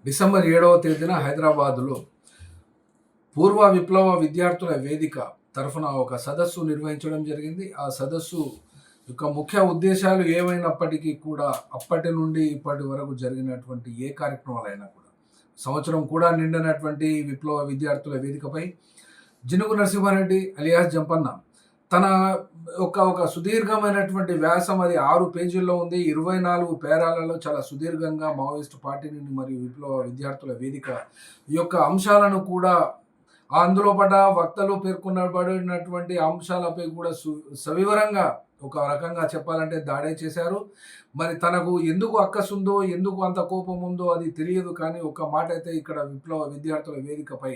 December 7వ తేదీన హైదరాబాదులో పూర్వ విప్లవ విద్యార్థుల వేదిక తరఫున ఒక సదస్సు నిర్వహించడం జరిగింది. ఆ సదస్సు యొక్క ముఖ్య ఉద్దేశాలు ఏమైనప్పటికీ కూడా అప్పటి నుండి ఇప్పటి వరకు జరిగినటువంటి ఏ కార్యక్రమాలైనా కూడా సంవత్సరం కూడా నిండినటువంటి విప్లవ విద్యార్థుల వేదికపై జినుగు నరసింహారెడ్డి అలియాస్ జంపన్న తన ఒక సుదీర్ఘమైనటువంటి వ్యాసం, అది 6 పేజీల్లో ఉంది. 24 పేరాలలో చాలా సుదీర్ఘంగా మావోయిస్టు పార్టీని మరియు విప్లవ విద్యార్థుల వేదిక యొక్క అంశాలను కూడా అందులో పడ్డ వక్తలు పేర్కొనబడినటువంటి అంశాలపై కూడా సవివరంగా ఒక రకంగా చెప్పాలంటే దాడే చేశారు. మరి తనకు ఎందుకు అక్కసుందో, ఎందుకు అంత కోపం ఉందో అది తెలియదు. కానీ ఒక మాట అయితే ఇక్కడ విప్లవ విద్యార్థుల వేదికపై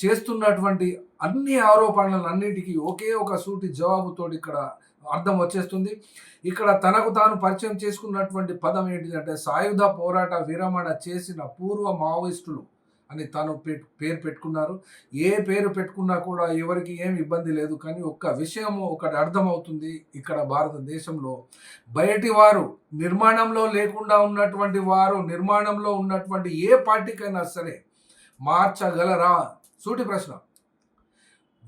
చేస్తున్నటువంటి అన్ని ఆరోపణలన్నిటికీ ఒకే ఒక సూటి జవాబుతోటి ఇక్కడ అర్థం వచ్చేస్తుంది. ఇక్కడ తనకు తాను పరిచయం చేసుకున్నటువంటి పదం ఏంటిదంటే సాయుధ పోరాట విరమణ చేసిన పూర్వ మావోయిస్టులు అని తాను పేరు పెట్టుకున్నారు. ఏ పేరు పెట్టుకున్నా కూడా ఎవరికి ఏమి ఇబ్బంది లేదు. కానీ ఒక్క విషయం ఒకటి అర్థమవుతుంది, ఇక్కడ భారతదేశంలో బయటి వారు, నిర్మాణంలో లేకుండా ఉన్నటువంటి వారు నిర్మాణంలో ఉన్నటువంటి ఏ పార్టీకైనా సరే మార్చగలరా? సూటి ప్రశ్న.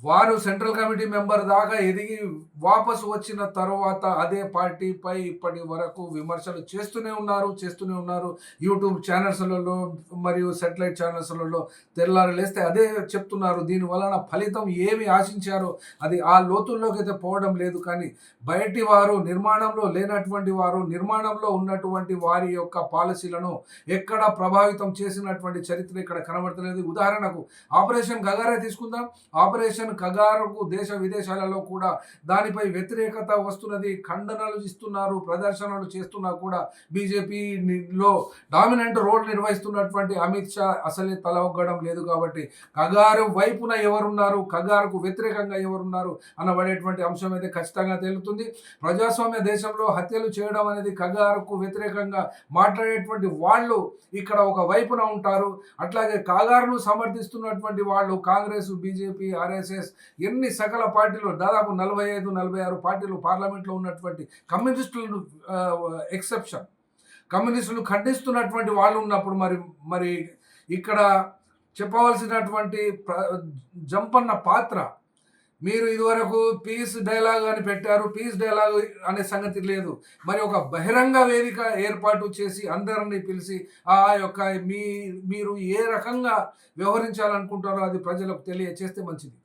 వారు సెంట్రల్ కమిటీ మెంబర్ దాకా ఎదిగి వాపసు వచ్చిన తర్వాత అదే పార్టీపై ఇప్పటి వరకు విమర్శలు చేస్తూనే ఉన్నారు. యూట్యూబ్ ఛానల్స్లలో మరియు సెటిలైట్ ఛానల్స్లలో తెల్లారి లేస్తే అదే చెప్తున్నారు. దీని వలన ఫలితం ఏమి ఆశించారో అది ఆ లోతుల్లోకి అయితే పోవడం లేదు. కానీ బయటి వారు, నిర్మాణంలో లేనటువంటి వారు, నిర్మాణంలో ఉన్నటువంటి వారి యొక్క పాలసీలను ఎక్కడ ప్రభావితం చేసినటువంటి చరిత్ర ఇక్కడ కనబడతలేదు. ఉదాహరణకు ఆపరేషన్ గగారే తీసుకుందాం. ఆపరేషన్ కగారుకు దేశ విదేశాలలో కూడా దానిపై వ్యతిరేకత వస్తున్నది. ఖండనలు ఇస్తున్నారు, ప్రదర్శనలు చేస్తున్నా కూడా బీజేపీలో డామినెంట్ రోల్ నిర్వహిస్తున్నటువంటి అమిత్ షా అసలే తల ఒగ్గడం లేదు. కాబట్టి కగారు వైపున ఎవరున్నారు, కగారుకు వ్యతిరేకంగా ఎవరున్నారు అనబడేటువంటి అంశం అయితే ఖచ్చితంగా తేలుతుంది. ప్రజాస్వామ్య దేశంలో హత్యలు చేయడం అనేది కగారుకు వ్యతిరేకంగా మాట్లాడేటువంటి వాళ్ళు ఇక్కడ ఒక వైపున ఉంటారు. అట్లాగే కగారును సమర్థిస్తున్నటువంటి వాళ్ళు కాంగ్రెస్, బీజేపీ, ఆర్ఎస్ఎస్, ఎన్ని సకల పార్టీలు, దాదాపు 45-46 పార్టీలు పార్లమెంట్లో ఉన్నటువంటి కమ్యూనిస్టులను ఎక్సెప్షన్, కమ్యూనిస్టులు ఖండిస్తున్నటువంటి వాళ్ళు ఉన్నప్పుడు మరి ఇక్కడ చెప్పవలసినటువంటి జంపన్న పాత్ర, మీరు ఇదివరకు పీస్ డైలాగ్ అని పెట్టారు, పీస్ డైలాగ్ అనే సంగతి లేదు. మరి ఒక బహిరంగ వేదిక ఏర్పాటు చేసి అందరినీ పిలిచి ఆ యొక్క మీరు ఏ రకంగా వ్యవహరించాలనుకుంటారో అది ప్రజలకు తెలియచేస్తే మంచిది.